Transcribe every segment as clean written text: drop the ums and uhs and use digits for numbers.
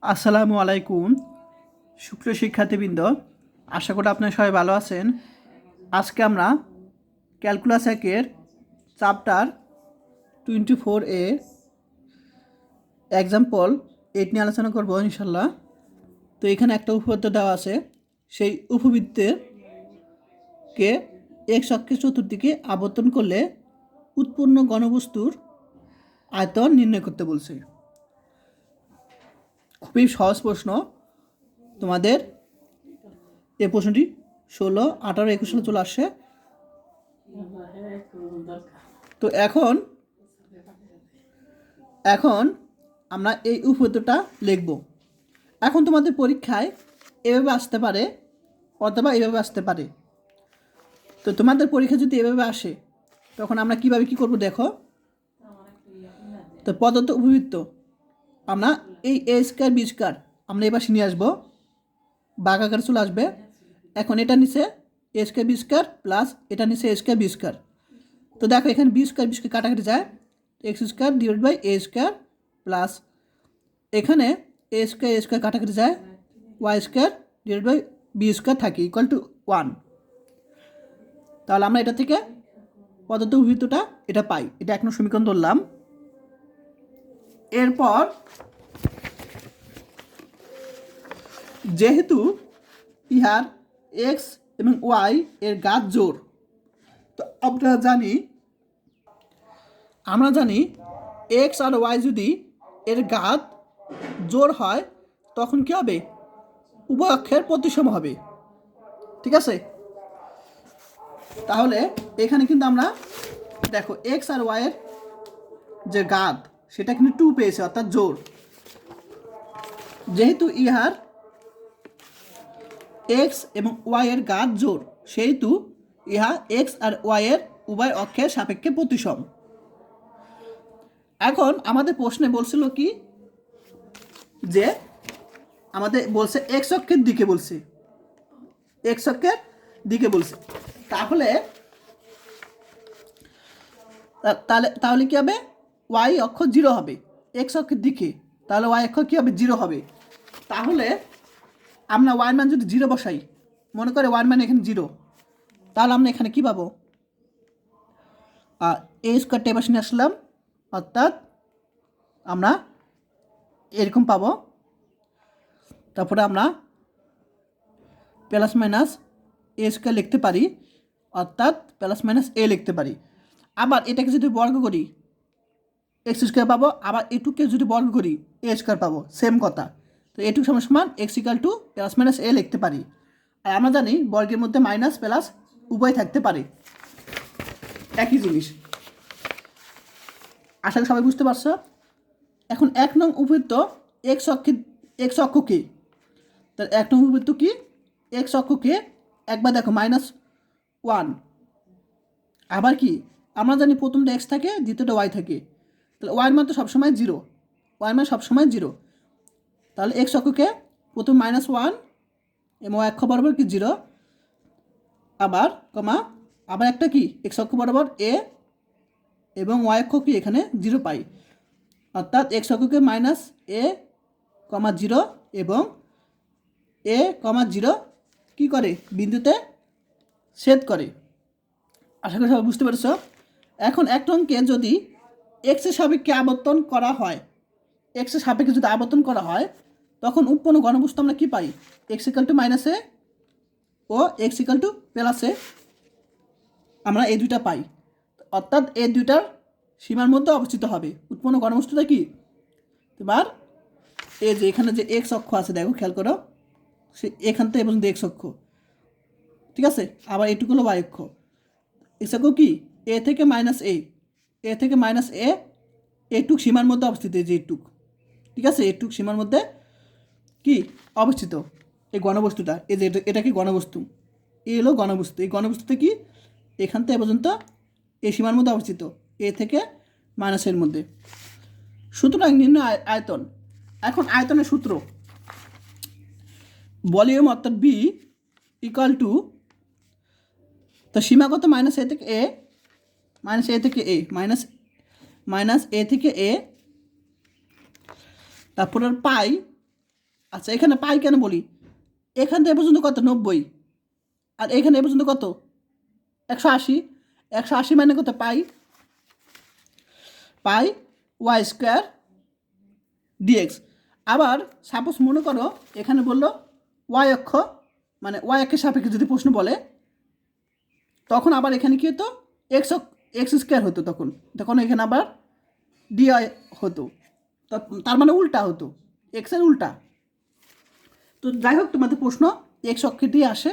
আসসালামু আলাইকুম সুপ্রিয় শিক্ষার্থীবৃন্দ, আশা করি আপনারা সবাই ভালো আছেন। আজকে আমরা ক্যালকুলাস একের চ্যাপ্টার 24 এ এক্সাম্পল 8 নিয়ে আলোচনা করব ইনশাল্লাহ। তো এখানে একটা উপপাদ্য দেওয়া আছে, সেই উপবৃত্তকে এক অক্ষের চতুর্দিকে আবর্তন করলে উৎপন্ন ঘনবস্তুর আয়তন নির্ণয় করতে বলছে। খুবই সহজ প্রশ্ন। তোমাদের এই প্রশ্নটি 16, 18, 21 সালে চলে আসছে। তো এখন আমরা এই উপপাদ্যটা লিখব। এখন তোমাদের পরীক্ষায় এভাবে আসতে পারে অথবা এভাবে আসতে পারে। তো তোমাদের পরীক্ষা যদি এভাবে আসে তখন আমরা কিভাবে কি করব দেখো। তো প্রদত্ত উপবৃত্ত আমরা এই এ স্কয়ার বি স্কয়ার আমরা এবার নিয়ে আসবো, বাঘ আকারে চলে আসবে। এখন এটা নিচে এ স্কয়ার বি স্কয়ার প্লাস এটা নিচে এ স্কয়ার বি স্কয়ার। তো দেখো এখানে বি স্কয়ার কাটাকাটি যায়, X square divide by A square plus এখানে এ স্কয়ার কাটাকাটি যায়, Y square divide by B square থাকে ইকুয়াল টু 1। তাহলে আমরা এটা থেকে প্রদত্ত উপবৃত্তটা এটা পাই। এটা 1 নং সমীকরণ ধরলাম। এরপর যেহেতু ইহার এক্স এবং ওয়াই এর ঘাত জোড়, তো আমরা জানি এক্স আর ওয়াই যদি এর ঘাত জোড় হয় তখন কী হবে, উভয় অক্ষের প্রতিসম হবে। ঠিক আছে, তাহলে এখানে কিন্তু আমরা দেখো এক্স আর ওয়াইয়ের যে ঘাত সেটা কিন্তু 2 পেয়েছে, অর্থাৎ জোড়। যেহেতু ইহার এক্স এবং ওয়াইয়ের ঘাত জোড় সেহেতু ইহা এক্স আর ওয়াইয়ের উভয় অক্ষের সাপেক্ষে প্রতিসম। এখন আমাদের প্রশ্নে বলছিল কি, যে আমাদের বলছে এক্স অক্ষের দিকে বলছে, এক্স অক্ষের দিকে বলছে। তাহলে তাহলে কি হবে, ওয়াই অক্ষ 0 হবে এক্স অক্ষের দিকে, তাহলে ওয়াই অক্ষ কী হবে, 0 হবে। তাহলে আমরা ওয়াই মান যদি 0 বসাই, মনে করে ওয়াই মান এখানে 0, তাহলে আমরা এখানে কী পাবো, এ স্কোয়ারটা এবার নিয়ে আসলাম, অর্থাৎ আমরা এরকম পাবো। তারপরে আমরা প্লাস মাইনাস এ স্কোয়ার লিখতে পারি, অর্থাৎ প্লাস মাইনাস এ লিখতে পারি। আবার এটাকে যদি বর্গ করি এক্স স্কোয়ার পাবো, আবার এটুকে যদি বর্গ করি এ স্কোয়ার পাবো, সেম কথা। তো এটুক সমান x equal to plus minus a লিখতে পারি। আর আমরা জানি বর্গের মধ্যে মাইনাস প্লাস উভয় থাকতে পারে, একই জিনিস। আশা করি সবাই বুঝতে পারছো। এখন 1 নং উপবৃত্ত এক্স অক্ষকে, তার 1 নং উপবৃত্ত কি, এক্স অক্ষকে একবার দেখো -1, আবার কি আমরা জানি প্রথমটা এক্স থাকে দ্বিতীয়টা ওয়াই থাকে, তাহলে ওয়াইয়ের মান তো সবসময় 0, ওয়াইয়ের মান সবসময় 0। তাহলে এক্স অক্ষকে প্রথম -1 এবং ওয়াই অক্ষ বরাবর কি 0, আবার আবার একটা কি এক্স অক্ষ বরাবর এ এবং ওয়াই অক্ষ কি এখানে 0 পাই, অর্থাৎ এক্স অক্ষকে -a, 0 এবং a, 0 কি করে বিন্দুতে ছেদ করে। আশা করি সবাই বুঝতে পেরেছ। এখন একটা অঙ্কে যদি এক্সের সাপেক্ষে আবর্তন করা হয়, এক্সের সাপেক্ষে যদি আবর্তন করা হয় তখন উৎপন্ন ঘনবস্তু আমরা কি পাই, এক্স ইকাল টু -a ও এক্স ইকাল টু +a, আমরা এই দুইটা পাই। অর্থাৎ এই দুইটার সীমার মধ্যে অবস্থিত হবে উৎপন্ন ঘনবস্তুটা কি। এবার এই যে এখানে যে এক্স অক্ষ আছে দেখো খেয়াল করো, সে এখান থেকে পর্যন্ত এক্স অক্ষ, ঠিক আছে। আবার এটুকু হলো ওয়াই অক্ষ, এক্স অক্ষ কি এ থেকে -a, এ থেকে -a, এটুক সীমার মধ্যে অবস্থিত, এই যে এটুক, ঠিক আছে, এটুক সীমার মধ্যে কি অবস্থিত এই ঘনবস্তুটা। এই যে এটা কি ঘনবস্তু, এই হলো ঘনবস্তু। এই ঘনবস্তুতে কি এখান থেকে পর্যন্ত এই সীমার মধ্যে অবস্থিত, এ থেকে -এর মধ্যে। সুতরাং নির্ণয় আয়তন। এখন আয়তনের সূত্র, ভলিউম অর্থাৎ বি ইকুয়াল টু, তো সীমাগত -a থেকে এ, -a থেকে এ, -a থেকে এ, তারপর পাই আচ্ছা এখানে পাই কেন বলি, এখান থেকে এ পর্যন্ত কত 90, আর এখানে এ পর্যন্ত কত 180, 180 মানে কত পাই পাই ওয়াই স্কোয়ার ডিএক্স। আবার সাপোজ মনে করো এখানে বললো ওয়াই অক্ষ, মানে ওয়াই অক্ষের সাপেক্ষে যদি প্রশ্ন বলে, তখন আবার এখানে কী হতো এক্স স্কোয়ার হতো, তখন তখন এখানে আবার ডিওয়াই হতো, তার মানে উল্টা হতো, এক্সের উল্টা। তো যাই হোক তোমাদের প্রশ্ন এক্স অক্ষে দিয়ে আসে,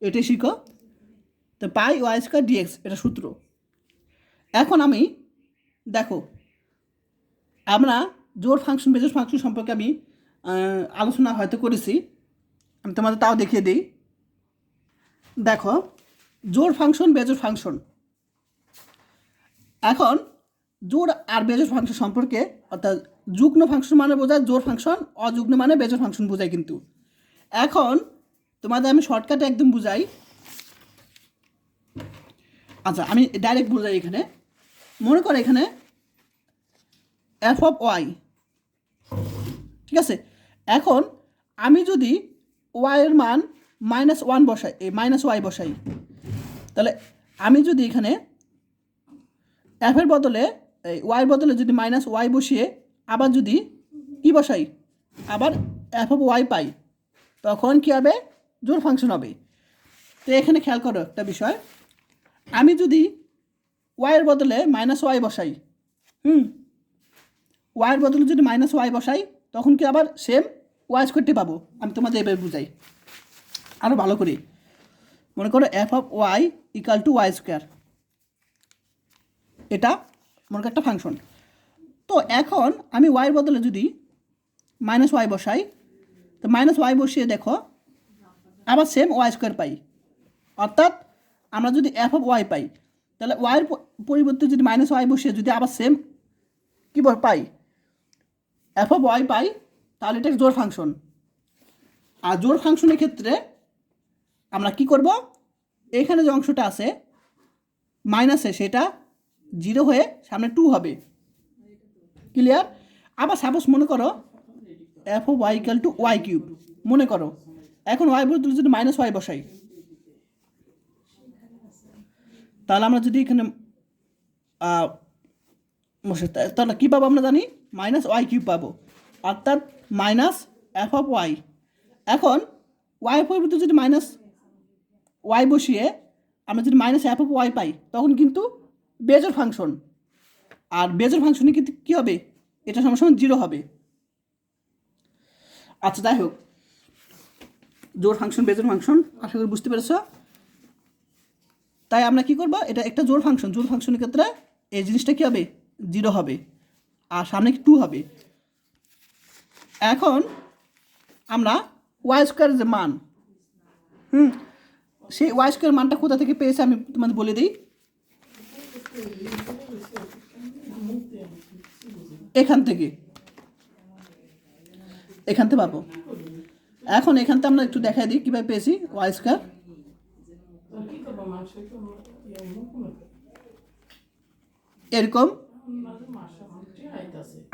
এটাই শিখো। তো পাই ওয়াই স্কোয়ার ডিএক্স এটা সূত্র। এখন আমি দেখো আমরা জোড় ফাংশন বেজোড় ফাংশন সম্পর্কে আমি আলোচনা হয়তো করেছি, আমি তোমাদের তাও দেখিয়ে দিই। দেখো জোড় ফাংশন বেজোড় ফাংশন, এখন জোড় আর বেজোড় ফাংশন সম্পর্কে, অর্থাৎ যুগ্ম ফাংশন মানে বোঝায় জোড় ফাংশন, অযুগ্ম মানে বেজোড় ফাংশন বোঝায়। কিন্তু এখন তোমাদের আমি শর্টকাটে একদম বুঝাই। আচ্ছা আমি ডাইরেক্ট বুঝাই। এখানে মনে করো এখানে এফ অফ ওয়াই, ঠিক আছে। এখন আমি যদি ওয়াইয়ের মান -1 বসাই, -y বসাই, তাহলে আমি যদি এখানে এফের বদলে ওয়াইয়ের বদলে যদি -y বসিয়ে আবার যদি কি বসাই, আবার এফ অফ ওয়াই পাই, তখন কী হবে জোড় ফাংশন হবে। তো এখানে খেয়াল করো একটা বিষয়, আমি যদি ওয়াইয়ের বদলে -y বসাই, ওয়াইয়ের বদলে যদি -y বসাই, তখন কি আবার সেম ওয়াই স্কোয়ারটি পাবো। আমি তোমাদের এবার বুঝাই আরও ভালো করে। মনে করো F of Y equal to Y square, এটা মনে করো একটা ফাংশন। তো এখন আমি ওয়াইয়ের বদলে যদি -y বসাই, তো -y বসিয়ে দেখো আবার সেম ওয়াই স্কোয়ার পাই। অর্থাৎ আমরা যদি এফ অফ ওয়াই পাই, তাহলে ওয়াইয়ের পরিবর্তে যদি -y বসিয়ে যদি আবার সেম কী পাই এফ অফ ওয়াই পাই, তাহলে এটা জোড় ফাংশন। আর জোড় ফাংশনের ক্ষেত্রে আমরা কি করব, এখানে যে অংশটা আছে মাইনাসে, সেটা 0 হয়ে সামনে 2 হবে। ক্লিয়ার? আবার সাপোজ মনে করো F of Y equal to Y cube, মনে করো এখন ওয়াই বদলে যদি -y বসাই, তাহলে আমরা যদি এখানে বসে, তাহলে কী পাবো আমরা জানি -y কিউব পাবো, অর্থাৎ এফ অফ ওয়াই। এখন ওয়াই পরিবর্তে যদি -y বসিয়ে আমরা যদি এফ অফ ওয়াই পাই, তখন কিন্তু বেজোড় ফাংশন। আর বেজোড় ফাংশনে কিন্তু কী হবে, এটা সমান 0 হবে। আচ্ছা যাই হোক, জোড় ফাংশন বেজোড় ফাংশন আশা করি বুঝতে পেরেছ। তাই আমরা কি করব, এটা একটা জোড় ফাংশন, জোড় ফাংশনের ক্ষেত্রে এই জিনিসটা কী হবে 0 হবে, আর সামনে 2 হবে। এখন আমরা ওয়াই স্কোয়ারের যে মান, সেই ওয়াই স্কোয়ার মানটা কোথা থেকে পেয়েছে আমি তোমাদের বলে দিই। এখান থেকে পাবো। এখন এখান থেকে আমরা একটু দেখাই দিই কীভাবে পেয়েছি ওয়াই স্কোয়ার। এরকম,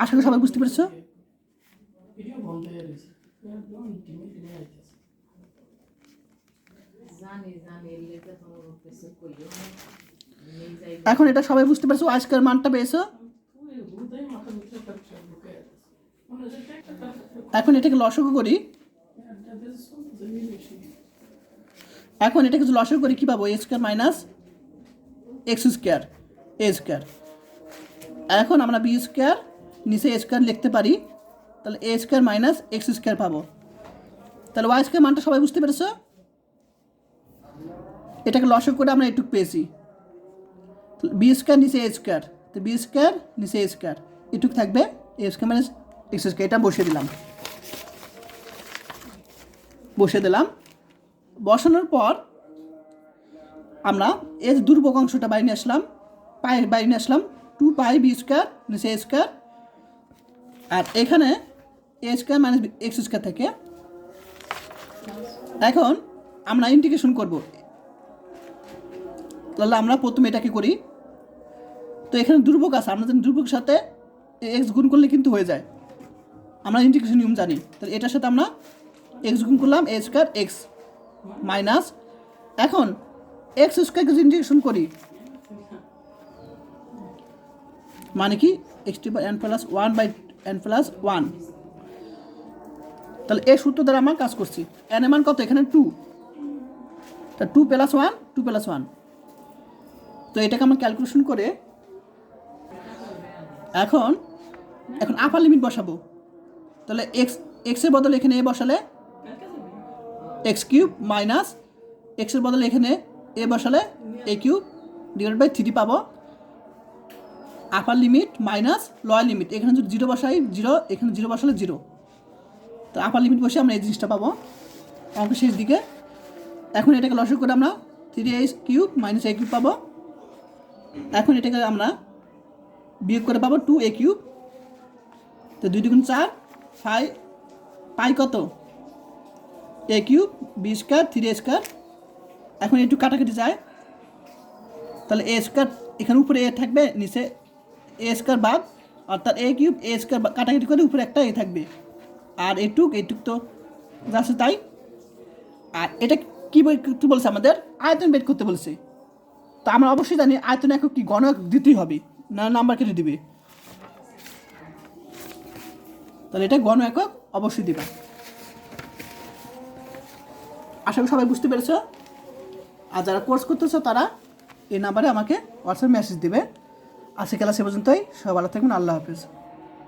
আশা করি সবাই বুঝতে পেরেছ। এখন এটা সবাই বুঝতে পারছো, ওয়াই স্কোয়ার মানটা পেয়েছো। এখন এটাকে লসাগু করি, এখন এটাকে যদি লসাগু করি কী পাবো, এ স্কোয়ার মাইনাস এক্স স্কোয়ার এ স্কোয়ার। এখন আমরা বি স্কোয়ার নিচে এ স্কোয়ার লিখতে পারি, তাহলে এ স্কোয়ার মাইনাস এক্স স্কোয়ার পাবো। তাহলে ওয়াই স্কোয়ার মানটা সবাই বুঝতে পেরেছো। এটাকে লসাগু করে আমরা এটুকু পেয়েছি, বি স্কোয়ার নিচে এ স্কোয়ার, তো বি স্কোয়ার নিচে এ স্কোয়ার, এটুকু থাকবে এ স্কোয়ার মাইনাস এক্স স্কোয়ার। এটা বসিয়ে দিলাম। বসানোর পর আমরা এর দুর্বক অংশটা বাইরে নিয়ে আসলাম, বাইরে নিয়ে আসলাম 2 পাই বি স্কোয়ার নিচে এ স্কোয়ার, আর এখানে এ স্কোয়ার মাইনাস এক্স স্কোয়ার থেকে। এখন আমরা ইন্টিগ্রেশন করব, তাহলে আমরা প্রথমে এটাকে করি। তো এখানে দুর্বক আছে, আমরা জানি দুর্বকের সাথে এক্স গুণ করলে কিন্তু হয়ে যায়। আমরা ইন্টিগ্রেশন নিয়ম জানি। তাহলে এটার সাথে আমরা এক্স গুণ করলাম, এ স্কোয়ার এক্স মাইনাস, এখন এক্স স্কোয়ারকে যদি ইন্টিগ্রেশন করি মানে কি X to N plus one by N plus one. তাহলে এই সূত্র দ্বারা আমরা কাজ করছি। এন এর মান কত? এখানে 2, তা 2 প্লাস 1 2 প্লাস 1। তো এটাকে আমরা ক্যালকুলেশন করে এখন আপার লিমিট বসাবো। তাহলে এক্সের বদলে এখানে এ বসালে এক্স কিউব মাইনাস এক্সের বদলে এখানে এ বসালে এ কিউব ডিভাইড বাই 3 পাবো। আপার লিমিট মাইনাস লোয়ার লিমিট, এখানে যদি 0 বসাই 0, এখানে 0 বসালে 0। তো আপার লিমিট বসে আমরা এই জিনিসটা পাবো অঙ্ক শেষ দিকে। এখন এটাকে লসাগু করে আমরা 3a cube minus a cube পাবো। এখন এটাকে আমরা বিয়োগ করে পাবো 2a কিউব। তো 2 দুগুণ 4, পাই কত? a cube b square 3a square. এখন একটু কাটাকাটি যায়, তাহলে a স্কোয়ার এখানে উপরে a থাকবে, নিচে a স্কোয়ার বাদ, অর্থাৎ a কিউব a স্কোয়ার কাটাকাটি করে উপরে একটা a থাকবে, আর এইটুক তো যাচ্ছে তাই। আর এটা কী করতে বলছে? আমাদের আয়তন বের করতে বলছে। তো আমরা অবশ্যই জানি আয়তন একক কি গণ একক দিতেই হবে, না নাম্বার কেটে দিবে। তাহলে এটা গণ একক অবশ্যই দিবা। আশা করি সবাই বুঝতে পেরেছ। আর যারা কোর্স করতেছো তারা এই নাম্বারে আমাকে হোয়াটসঅ্যাপ মেসেজ দিবে। আজকে ক্লাস এ পর্যন্তই। সবাই ভালো থাকবেন। আল্লাহ হাফেজ।